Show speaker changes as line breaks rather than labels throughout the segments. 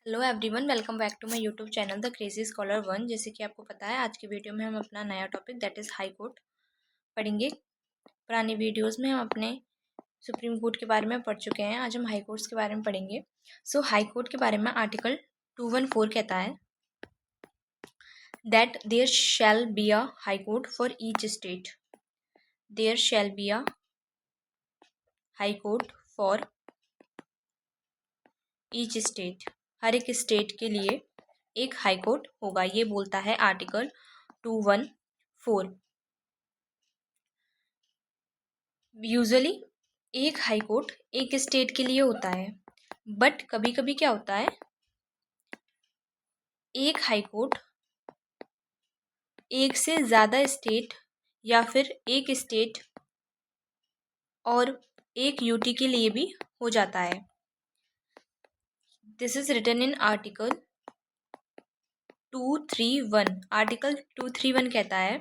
Hello everyone, welcome back to my YouTube channel the crazy scholar one. जैसे कि आपको पता है, आज की वीडियो में हम अपना नया topic that is high court पढ़ेंगे। पुरानी वीडियोस में हम अपने सुप्रीम कोर्ट के बारे में पढ़ चुके हैं। आज हम हाई कोर्ट्स के बारे में पढ़ेंगे। सो हाई कोर्ट के बारे में आर्टिकल 214 कहता है that there shall be a high court for each state. There shall be a high court for each state. हर एक स्टेट के लिए एक हाई कोर्ट होगा, ये बोलता है आर्टिकल 214। यूजुअली एक हाई कोर्ट एक स्टेट के लिए होता है, बट कभी कभी क्या होता है, एक हाई कोर्ट एक से ज़्यादा स्टेट या फिर एक स्टेट और एक यूटी के लिए भी हो जाता है। This is written in article 231। Article 231 कहता है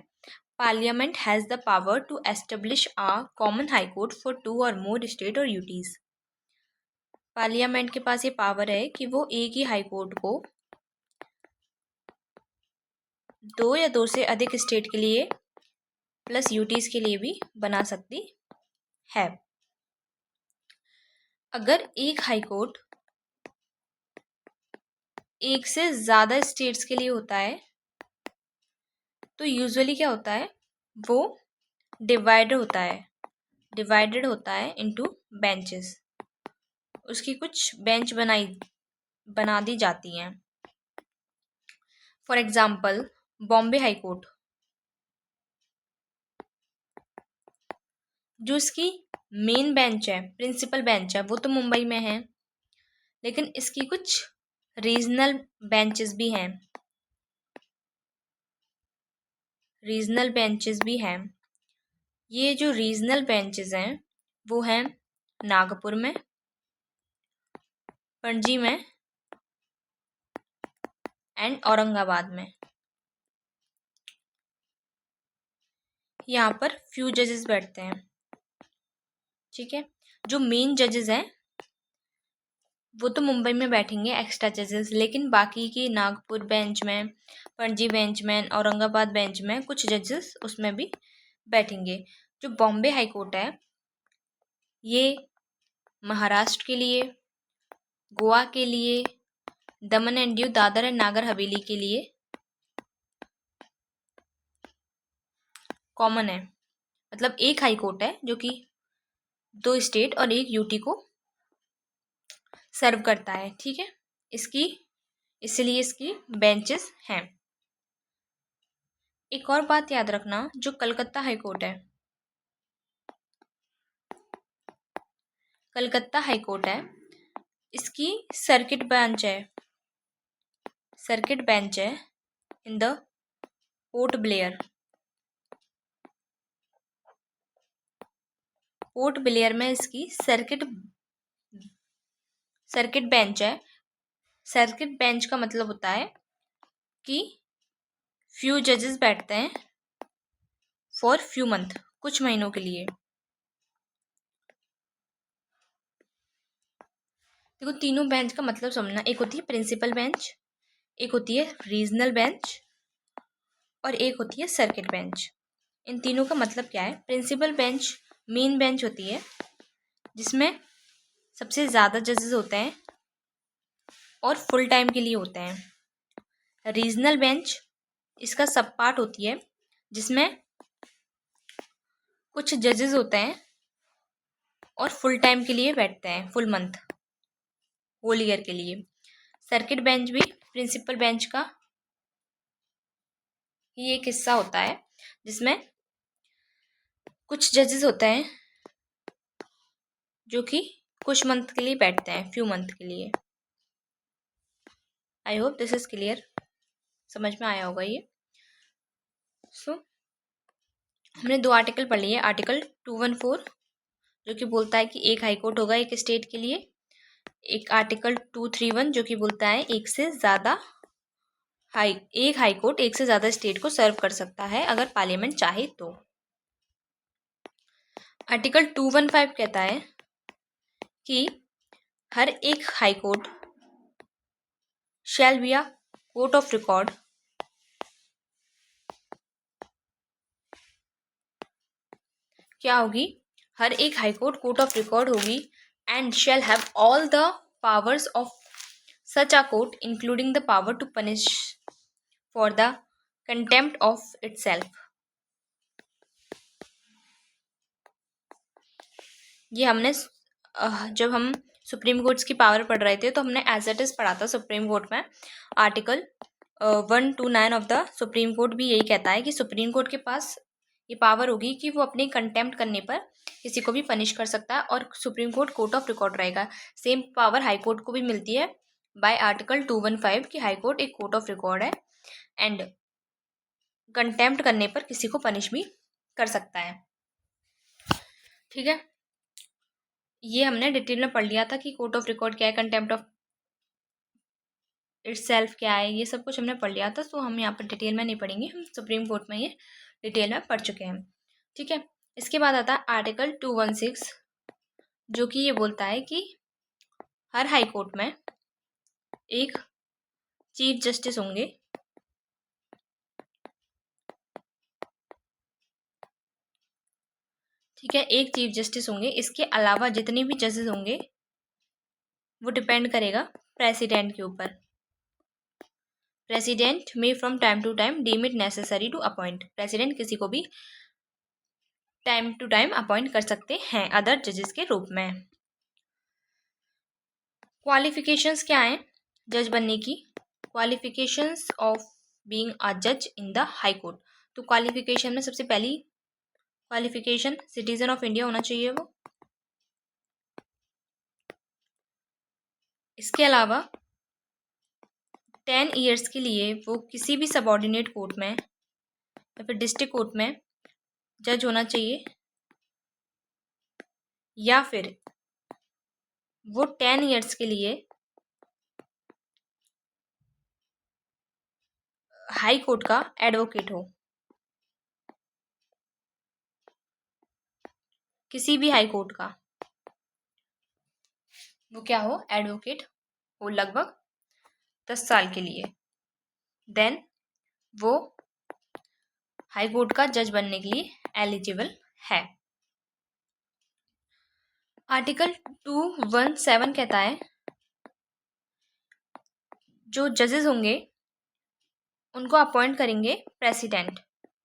parliament has the power to establish a common high court for 2 और मोर स्टेट और यूटीज़। पार्लियामेंट के पास ये पावर है कि वो एक ही हाई कोर्ट को 2 या 2 से अधिक स्टेट के लिए प्लस यूटीज़ के लिए भी बना सकती है। अगर एक हाई कोर्ट एक से ज़्यादा स्टेट्स के लिए होता है तो यूजुअली क्या होता है, वो डिवाइडेड होता है इनटू बेंचेस। उसकी कुछ बेंच बना दी जाती हैं। For example Bombay high court, जो इसकी मेन बेंच है, प्रिंसिपल बेंच है, वो तो मुंबई में है, लेकिन इसकी कुछ रीजनल बेंचेस भी हैं। ये जो रीजनल बेंचेस हैं वो हैं नागपुर में, पणजी में एंड औरंगाबाद में। यहाँ पर फ्यू जजेस बैठते हैं, ठीक है। जो मेन जजेस हैं वो तो मुंबई में बैठेंगे एक्स्ट्रा जजेस, लेकिन बाकी की नागपुर बेंच में, पणजी बेंच में, औरंगाबाद बेंच में कुछ जजेस उसमें भी बैठेंगे। जो बॉम्बे हाई कोर्ट है ये महाराष्ट्र के लिए, गोवा के लिए, दमन एंड दीव, दादर एंड नागर हवेली के लिए कॉमन है। मतलब एक हाई कोर्ट है जो कि 2 स्टेट और एक यूटी को सर्व करता है, ठीक है। इसलिए इसकी बेंचेस हैं। एक और बात याद रखना, जो कलकत्ता हाई कोर्ट है, इसकी सर्किट बेंच है इन द पोर्ट ब्लेयर में इसकी सर्किट बेंच है। सर्किट बेंच का मतलब होता है कि फ्यू जजेस बैठते हैं फॉर फ्यू मंथ, कुछ महीनों के लिए। देखो, तीनों बेंच का मतलब समझना, एक होती है प्रिंसिपल बेंच, एक होती है रीजनल बेंच और एक होती है सर्किट बेंच। इन तीनों का मतलब क्या है? प्रिंसिपल बेंच मेन बेंच होती है जिसमें सबसे ज़्यादा जजेस होते हैं और फुल टाइम के लिए होते हैं। रीजनल बेंच इसका सब पार्ट होती है जिसमें कुछ जजेस होते हैं और फुल टाइम के लिए बैठते हैं, फुल मंथ, होल ईयर के लिए। सर्किट बेंच भी प्रिंसिपल बेंच का ही एक हिस्सा होता है जिसमें कुछ जजेस होते हैं जो कि कुछ मंथ के लिए बैठते हैं, फ्यू मंथ के लिए। आई होप दिस इज क्लियर, समझ में आया होगा ये। हमने 2 आर्टिकल पढ़ लिए। आर्टिकल 214 जो कि बोलता है कि एक हाई कोर्ट होगा एक स्टेट के लिए। एक आर्टिकल 231 जो कि बोलता है एक हाई कोर्ट एक से ज़्यादा स्टेट को सर्व कर सकता है अगर पार्लियामेंट चाहे तो। आर्टिकल 215 कहता है कि हर एक high court shall be a court of record क्या होगी, हर एक हाई कोर्ट ऑफ रिकॉर्ड होगी, and shall have all the powers of such a court including the power to punish for the contempt of itself। ये हमने जब हम supreme courts की power पढ़ रहे थे तो हमने एज इट इज़ पढ़ा था सुप्रीम कोर्ट में। Article 129 of the supreme court भी यही कहता है कि सुप्रीम कोर्ट के पास ये पावर होगी कि वो अपने कंटेम्प्ट करने पर किसी को भी पनिश कर सकता है, और सुप्रीम कोर्ट ऑफ रिकॉर्ड रहेगा। सेम पावर हाई कोर्ट को भी मिलती है बाय आर्टिकल 215 कि हाई कोर्ट एक कोर्ट ऑफ रिकॉर्ड है एंड कंटेम्प्ट करने पर किसी को पनिश भी कर सकता है। ठीक है, ये हमने डिटेल में पढ़ लिया था कि कोर्ट ऑफ रिकॉर्ड क्या है, कंटेम्प्ट ऑफ इटसेल्फ क्या है, ये सब कुछ हमने पढ़ लिया था। तो हम यहाँ पर डिटेल में नहीं पढ़ेंगे, हम सुप्रीम कोर्ट में ये डिटेल में पढ़ चुके हैं। ठीक है, इसके बाद आता है आर्टिकल 216 जो कि ये बोलता है कि हर हाई कोर्ट में एक चीफ जस्टिस होंगे, ठीक है, एक चीफ जस्टिस होंगे। इसके अलावा जितने भी जजेस होंगे वो डिपेंड करेगा प्रेसिडेंट के ऊपर। प्रेसिडेंट में from time to time deem it necessary to appoint, president किसी को भी टाइम टू टाइम अपॉइंट कर सकते हैं अदर जजेस के रूप में। क्वालिफिकेशंस क्या हैं जज बनने की? क्वालिफिकेशंस ऑफ बीइंग अ जज इन द हाई कोर्ट। तो क्वालिफिकेशन में सबसे पहली क्वालिफिकेशन सिटीजन ऑफ इंडिया होना चाहिए वो। इसके अलावा 10 ईयर्स के लिए वो किसी भी सबऑर्डिनेट कोर्ट में या फिर डिस्ट्रिक्ट कोर्ट में जज होना चाहिए, या फिर वो 10 ईयर्स के लिए हाई कोर्ट का एडवोकेट हो, किसी भी हाई कोर्ट का वो क्या हो, एडवोकेट हो लगभग 10 साल के लिए, देन वो हाई कोर्ट का जज बनने के लिए एलिजिबल है। आर्टिकल 217 कहता है जो जजेस होंगे उनको अपॉइंट करेंगे प्रेसिडेंट,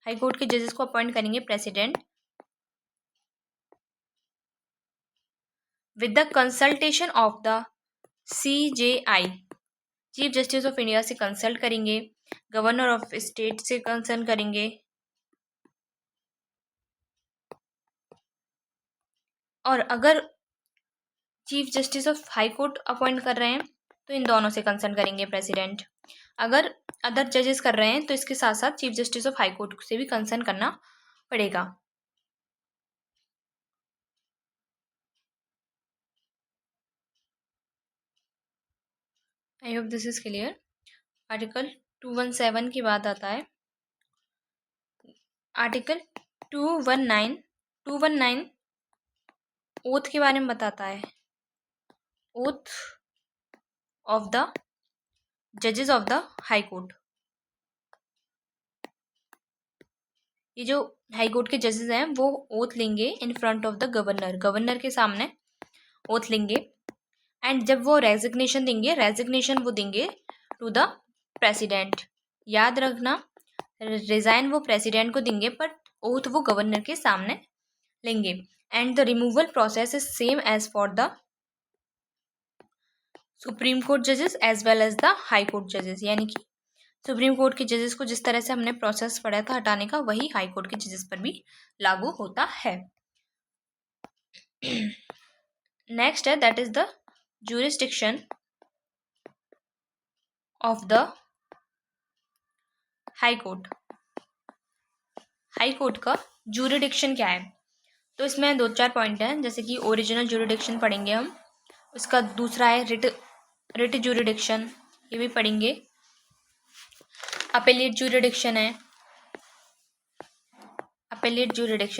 हाई कोर्ट के जजेस को अपॉइंट करेंगे president with the consultation of the CJI, chief justice of India से कंसल्ट करेंगे, गवर्नर ऑफ स्टेट से कंसल्ट करेंगे, और अगर chief justice of high court appoint कर रहे हैं तो इन दोनों से कंसल्ट करेंगे प्रेसिडेंट। अगर अदर जजेस कर रहे हैं तो इसके साथ साथ chief justice of high court से भी कंसल्ट करना पड़ेगा। आई hope this is clear. Article 217 के बाद आता है आर्टिकल 219 ओथ के बारे में बताता है। ओथ ऑफ द जजेस ऑफ द हाई कोर्ट, ये जो हाई कोर्ट के जजेस हैं वो ओथ लेंगे in front of the governor, governor के सामने ओथ लेंगे, एंड जब वो रेजिग्नेशन वो देंगे टू द प्रेसिडेंट। याद रखना, रिजाइन वो प्रेसिडेंट को देंगे बट ओथ वो गवर्नर के सामने लेंगे, and the removal process is same as for the supreme court जजेस as well as the high court जजेस, यानी कि सुप्रीम कोर्ट के जजेस को जिस तरह से हमने प्रोसेस पढ़ा था हटाने का, वही हाई कोर्ट के जजेस पर भी लागू होता है। नेक्स्ट है that is the jurisdiction of the high court. High court का jurisdiction क्या है? तो इसमें 2-4 पॉइंट हैं, जैसे कि ओरिजिनल jurisdiction पढ़ेंगे हम, उसका दूसरा है रिट jurisdiction, ये भी पढ़ेंगे। अपेलेट jurisdiction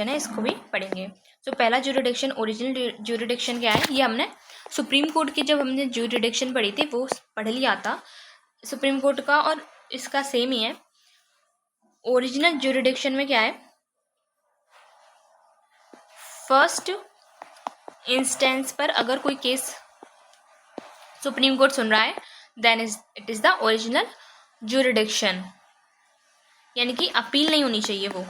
है, इसको भी पढ़ेंगे। तो पहला jurisdiction ओरिजिनल jurisdiction क्या है, ये हमने सुप्रीम कोर्ट की जब हमने jurisdiction पढ़ी थी वो पढ़ लिया था। सुप्रीम कोर्ट का और इसका सेम ही है। ओरिजिनल ज्यूरिडिक्शन में क्या है, फर्स्ट इंस्टेंस पर अगर कोई केस सुप्रीम कोर्ट सुन रहा है then it is the original jurisdiction, यानी कि अपील नहीं होनी चाहिए। वो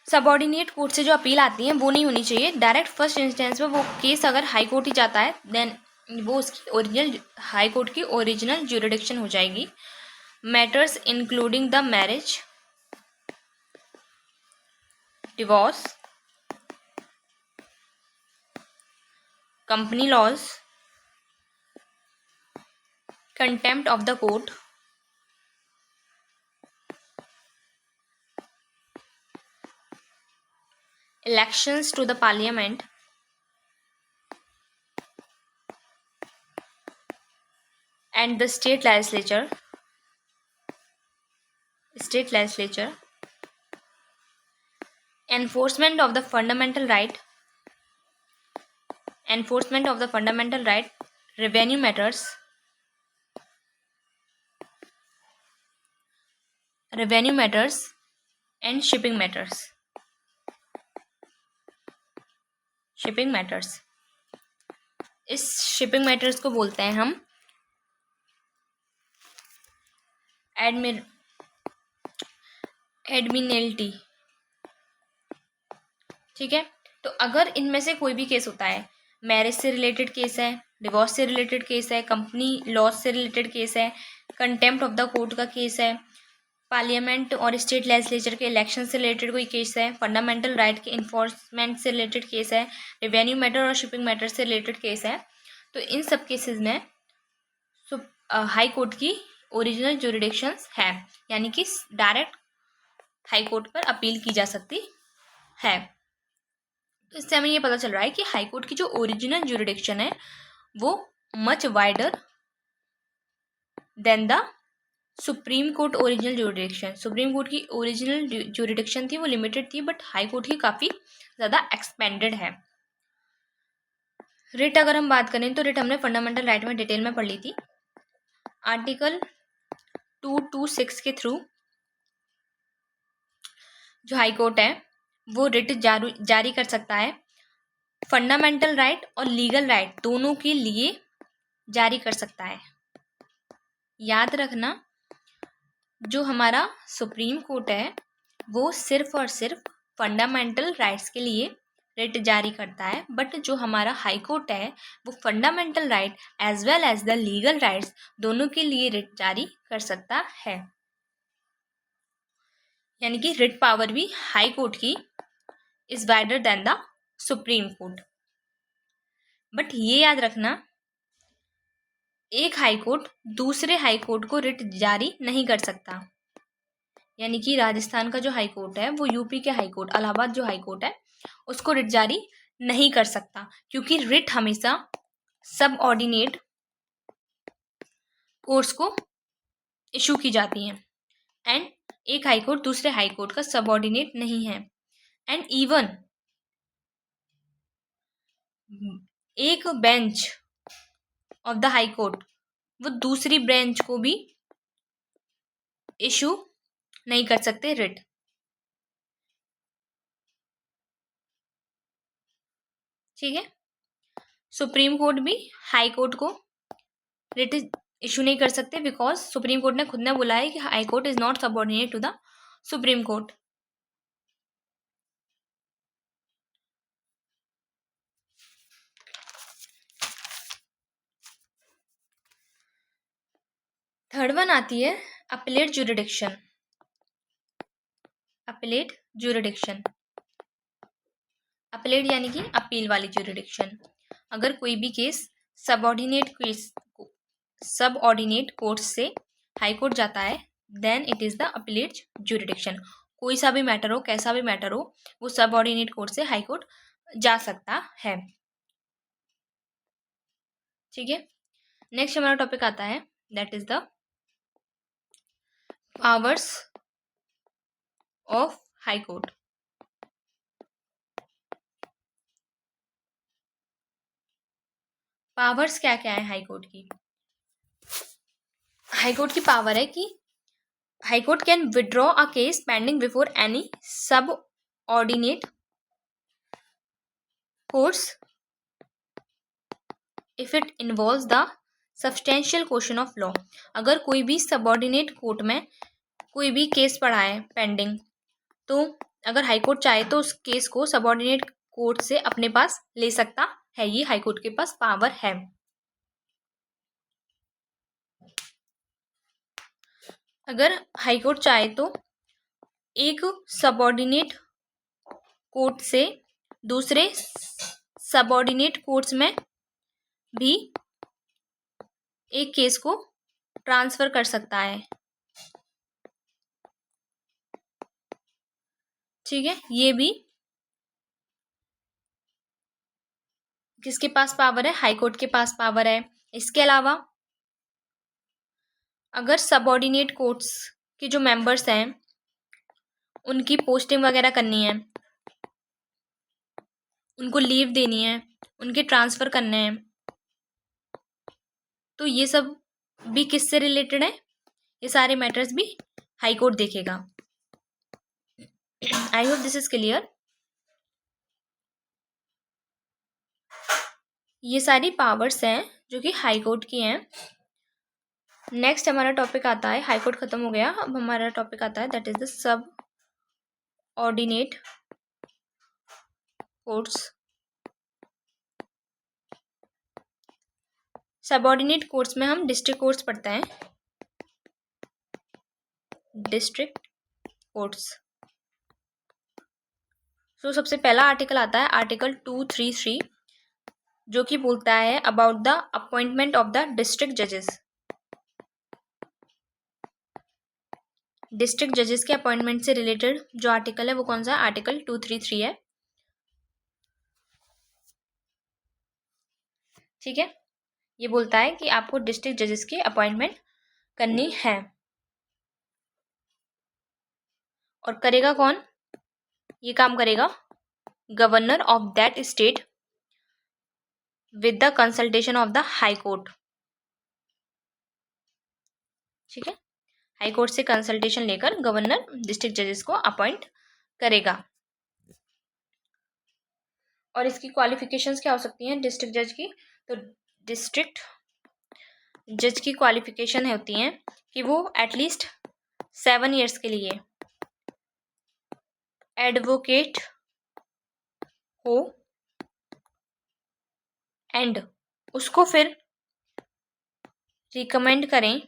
सबऑर्डिनेट कोर्ट से जो अपील आती है वो नहीं होनी चाहिए। डायरेक्ट फर्स्ट इंस्टेंस में वो केस अगर हाई कोर्ट ही जाता है देन वो उसकी ओरिजिनल हाई कोर्ट की ओरिजिनल ज्यूरिडिक्शन हो जाएगी। Matters including the marriage, divorce, company laws, contempt of the court, elections to the parliament, and the state legislature, enforcement of the fundamental right, revenue matters, and shipping matters. इस shipping matters को बोलते हैं हम एडमिनल्टी। ठीक है, तो अगर इनमें से कोई भी केस होता है, मैरिज से रिलेटेड केस है, डिवोर्स से रिलेटेड केस है, कंपनी लॉज से रिलेटेड केस है, कंटेम्प्ट ऑफ द कोर्ट का केस है, पार्लियामेंट और स्टेट लेजिस्लेचर के इलेक्शन से रिलेटेड कोई केस है, फंडामेंटल राइट के इन्फोर्समेंट से रिलेटेड केस है, रेवेन्यू मैटर और शिपिंग मैटर से रिलेटेड केस है, तो इन सब केसेस में हाई कोर्ट की ओरिजिनल ज्यूरिडिक्शंस है, यानी कि डायरेक्ट हाई कोर्ट पर अपील की जा सकती है। तो इससे हमें ये पता चल रहा है कि हाई कोर्ट की जो ओरिजिनल ज्यूरिडिक्शन है वो much wider than the supreme court original jurisdiction. Supreme court की ओरिजिनल ज्यूरिडिक्शन थी वो लिमिटेड थी, बट हाई कोर्ट की काफ़ी ज़्यादा एक्सपेंडेड है। रिट अगर हम बात करें तो रिट हमने फंडामेंटल राइट में डिटेल में पढ़ ली थी। आर्टिकल 226 के थ्रू जो हाई कोर्ट है वो रिट जारी कर सकता है, फंडामेंटल राइट और लीगल राइट दोनों के लिए जारी कर सकता है। याद रखना, जो हमारा सुप्रीम कोर्ट है वो सिर्फ और सिर्फ फंडामेंटल राइट्स के लिए रिट जारी करता है, बट जो हमारा हाई कोर्ट है वो fundamental right as well as the legal rights दोनों के लिए रिट जारी कर सकता है। यानी कि रिट पावर भी हाई कोर्ट की is wider than the supreme court. But ये याद रखना, एक हाई कोर्ट दूसरे हाई कोर्ट को रिट जारी नहीं कर सकता। यानी कि राजस्थान का जो हाई कोर्ट है वो यूपी के हाई कोर्ट, इलाहाबाद जो हाई कोर्ट है उसको रिट जारी नहीं कर सकता, क्योंकि रिट हमेशा सब ऑर्डिनेट कोर्ट्स को इशू की जाती हैं, एंड एक हाई कोर्ट दूसरे हाई कोर्ट का सब ऑर्डिनेट नहीं है। एंड इवन एक bench of the high court वो दूसरी बेंच को भी इशू नहीं कर सकते रिट। ठीक है, सुप्रीम कोर्ट भी हाई कोर्ट को रिट इशू नहीं कर सकते, बिकॉज सुप्रीम कोर्ट ने खुद ने बोला है कि high court is not subordinate to the supreme court. Third one आती है अपीलेट ज्यूरिडिक्शन। अपीलेट यानी कि अपील वाली ज्यूरिडिक्शन। अगर कोई भी केस सबऑर्डिनेट कोर्ट से हाई कोर्ट जाता है then it is the appellate jurisdiction. कोई सा भी मैटर हो, कैसा भी मैटर हो, वो सबऑर्डिनेट कोर्ट से हाई कोर्ट जा सकता है। ठीक है, नेक्स्ट हमारा टॉपिक आता है that is the powers of high court. Powers क्या क्या है हाई कोर्ट की? हाई कोर्ट की पावर है कि high court can withdraw a case pending before any subordinate courts if it involves the substantial question of law. अगर कोई भी सबऑर्डिनेट कोर्ट में कोई भी केस पड़ा है पेंडिंग, तो अगर हाई कोर्ट चाहे तो उस केस को सबऑर्डिनेट कोर्ट से अपने पास ले सकता है। ये हाई कोर्ट के पास पावर है। अगर हाई कोर्ट चाहे तो एक सबऑर्डिनेट कोर्ट से दूसरे सबऑर्डिनेट कोर्ट्स में भी एक केस को ट्रांसफर कर सकता है। ठीक है, ये भी किसके पास पावर है? हाई कोर्ट के पास पावर है। इसके अलावा अगर सबऑर्डिनेट कोर्ट्स के जो मेंबर्स हैं उनकी पोस्टिंग वगैरह करनी है, उनको लीव देनी है, उनके ट्रांसफ़र करने हैं, तो ये सब भी किससे रिलेटेड है? ये सारे मैटर्स भी हाई कोर्ट देखेगा। आई होप दिस इज क्लियर। ये सारी पावर्स हैं जो कि हाई कोर्ट की हैं। नेक्स्ट हमारा टॉपिक आता है, हाई कोर्ट खत्म हो गया, अब हमारा टॉपिक आता है that is the sub ordinate courts. Subordinate courts में हम डिस्ट्रिक्ट कोर्ट्स पढ़ते हैं। डिस्ट्रिक्ट कोर्ट्स, तो सबसे पहला आर्टिकल आता है आर्टिकल 233 जो कि बोलता है about the appointment of the district जजेस। डिस्ट्रिक्ट जजेस के अपॉइंटमेंट से रिलेटेड जो आर्टिकल है वो कौन सा? आर्टिकल 233 है। ठीक है, ये बोलता है कि आपको डिस्ट्रिक्ट जजेस की अपॉइंटमेंट करनी है। और करेगा कौन? ये काम करेगा governor of that state with the consultation of the high court. ठीक है, हाई कोर्ट से कंसल्टेशन लेकर गवर्नर डिस्ट्रिक्ट जजेस को अपॉइंट करेगा। और इसकी क्वालिफिकेशंस क्या हो सकती हैं डिस्ट्रिक्ट जज की? तो डिस्ट्रिक्ट जज की क्वालिफिकेशन होती हैं कि वो एटलीस्ट 7 ईयर्स के लिए एडवोकेट हो एंड उसको फिर रिकमेंड करें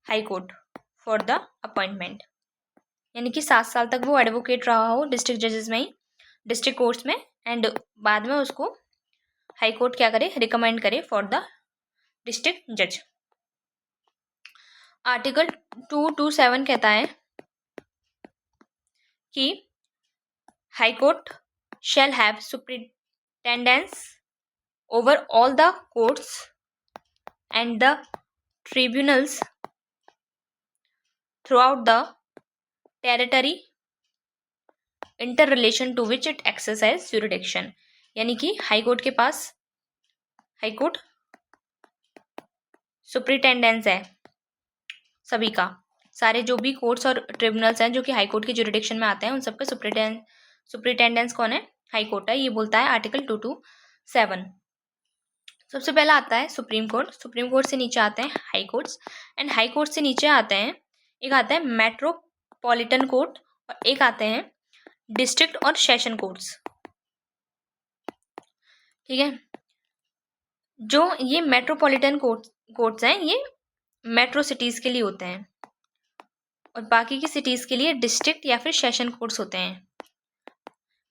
high court for the appointment. यानी कि 7 साल तक वो एडवोकेट रहा हो डिस्ट्रिक्ट जजेस में ही, डिस्ट्रिक्ट कोर्ट्स में, एंड बाद में उसको हाई कोर्ट क्या करे? रिकमेंड करे फॉर द डिस्ट्रिक्ट जज। आर्टिकल 227 कहता है कि high court shall have superintendence over all the courts and the tribunals throughout the territory इंटर relation to which it exercise jurisdiction. यानी कि हाई कोर्ट के पास हाई कोर्ट सुपरिटेंडेंस है सभी का, सारे जो भी कोर्ट्स और ट्रिब्यूनल्स हैं जो कि हाई कोर्ट के ज्यूरिडिक्शन में आते हैं उन सबका सुपरिटेंडेंस कौन है? हाई कोर्ट है। ये बोलता है आर्टिकल 227। सबसे पहला आता है सुप्रीम कोर्ट। सुप्रीम कोर्ट से नीचे आते हैं high courts, and high court से नीचे आते हैं, एक आता है मेट्रोपॉलिटन कोर्ट और एक आते हैं डिस्ट्रिक्ट और सेशन कोर्ट्स। ठीक है, जो ये मेट्रोपॉलिटन कोर्ट्स हैं ये मेट्रो सिटीज़ के लिए होते हैं और बाकी की सिटीज़ के लिए डिस्ट्रिक्ट या फिर सेशन कोर्ट्स होते हैं।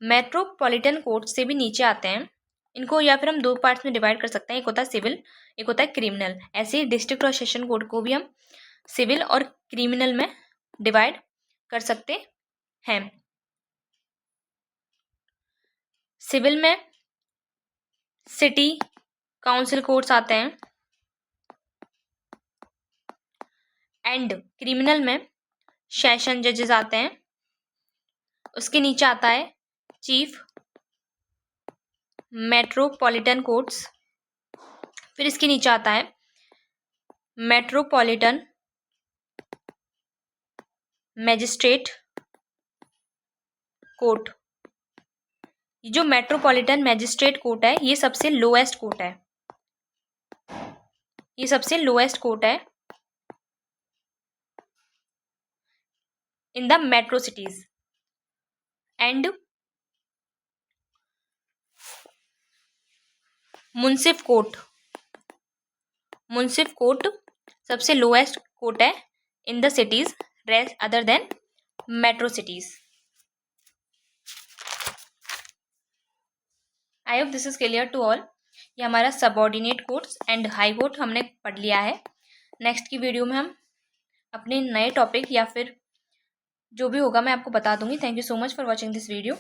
मेट्रोपॉलिटन कोर्ट से भी नीचे आते हैं, इनको या फिर हम 2 पार्ट्स में डिवाइड कर सकते हैं, एक होता है सिविल, एक होता है क्रिमिनल। ऐसे ही डिस्ट्रिक्ट और सेशन कोर्ट को भी हम सिविल और क्रिमिनल में डिवाइड कर सकते हैं। सिविल में सिटी काउंसिल कोर्ट्स आते हैं एंड क्रिमिनल में सेशन जजेस आते हैं। उसके नीचे आता है चीफ मेट्रोपॉलिटन कोर्ट्स, फिर इसके नीचे आता है मेट्रोपॉलिटन मैजिस्ट्रेट कोर्ट। जो मेट्रोपॉलिटन मैजिस्ट्रेट कोर्ट है ये सबसे लोएस्ट कोर्ट है, ये सबसे लोएस्ट कोर्ट है in the metro cities. And मुंसिफ कोर्ट, मुंसिफ कोर्ट सबसे लोएस्ट कोर्ट है in the cities rest other than metro cities. I hope this is clear to all. ये हमारा subordinate courts and high court हमने पढ़ लिया है। नेक्स्ट की वीडियो में हम अपने नए टॉपिक या फिर जो भी होगा मैं आपको बता दूंगी। Thank you so much for watching this video.